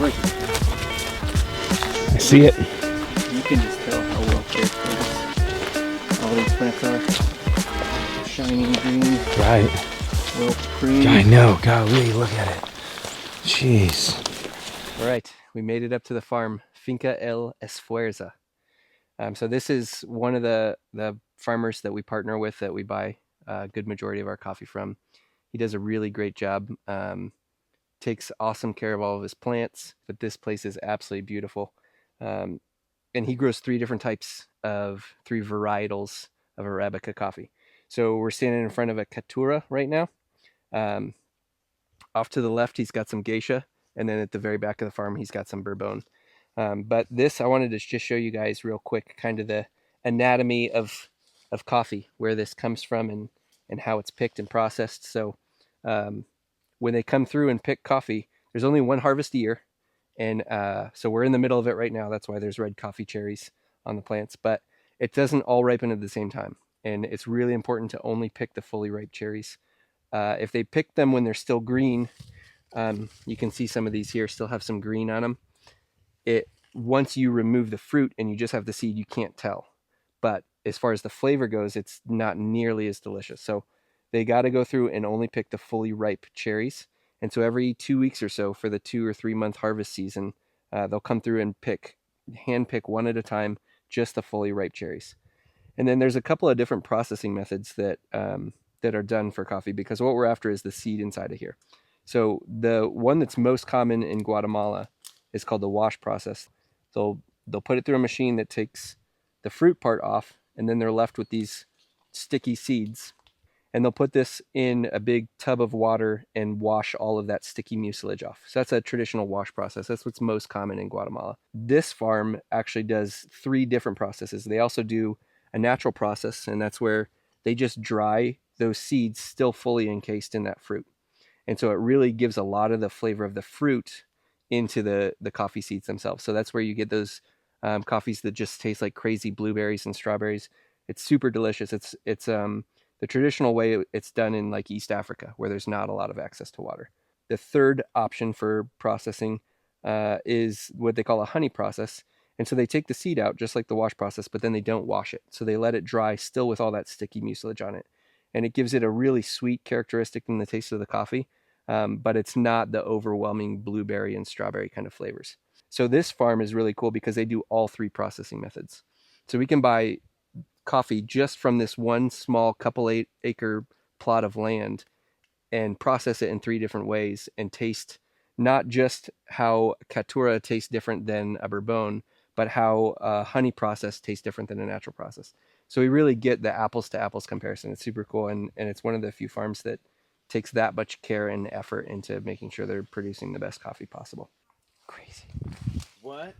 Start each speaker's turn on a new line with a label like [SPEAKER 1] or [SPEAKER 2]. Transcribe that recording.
[SPEAKER 1] I see it.
[SPEAKER 2] You can just tell how well cared for all these plants are. Shiny green.
[SPEAKER 1] Right.
[SPEAKER 2] Well pruned.
[SPEAKER 1] I know. Golly, look at it. Jeez.
[SPEAKER 2] All right, we made it up to the farm, Finca El Esfuerza. So this is one of the farmers that we partner with that we buy a good majority of our coffee from. He does a really great job. Takes awesome care of all of his plants, but this place is absolutely beautiful. And he grows three varietals of Arabica coffee. So we're standing in front of a Caturra right now. Off to the left, he's got some Geisha, and then at the very back of the farm, he's got some Bourbon. But this, I wanted to just show you guys real quick, kind of the anatomy of coffee, where this comes from and how it's picked and processed. So when they come through and pick coffee, there's only one harvest a year. And so we're in the middle of it right now. That's why there's red coffee cherries on the plants. But it doesn't all ripen at the same time. And it's really important to only pick the fully ripe cherries. If they pick them when they're still green, you can see some of these here still have some green on them. Once you remove the fruit and you just have the seed, you can't tell. But as far as the flavor goes, it's not nearly as delicious. So they got to go through and only pick the fully ripe cherries. And so every 2 weeks or so for the 2 or 3 month harvest season, they'll come through and hand pick one at a time, just the fully ripe cherries. And then there's a couple of different processing methods that are done for coffee, because what we're after is the seed inside of here. So the one that's most common in Guatemala is called the wash process. They'll put it through a machine that takes the fruit part off, and then they're left with these sticky seeds. And they'll put this in a big tub of water and wash all of that sticky mucilage off. So that's a traditional wash process. That's what's most common in Guatemala. This farm actually does 3 different processes. They also do a natural process, and that's where they just dry those seeds still fully encased in that fruit. And so it really gives a lot of the flavor of the fruit into the coffee seeds themselves. So that's where you get those coffees that just taste like crazy blueberries and strawberries. It's super delicious. It's the traditional way it's done in like East Africa, where there's not a lot of access to water. The third option for processing is what they call a honey process. And so they take the seed out just like the wash process, but then they don't wash it. So they let it dry still with all that sticky mucilage on it. And it gives it a really sweet characteristic in the taste of the coffee, but it's not the overwhelming blueberry and strawberry kind of flavors. So this farm is really cool because they do all 3 processing methods. So we can buy coffee just from this one small couple acre plot of land and process it in 3 different ways and taste not just how Caturra tastes different than a Bourbon, but how a honey process tastes different than a natural process. So we really get the apples to apples comparison. It's super cool. And it's one of the few farms that takes that much care and effort into making sure they're producing the best coffee possible. Crazy.
[SPEAKER 1] What?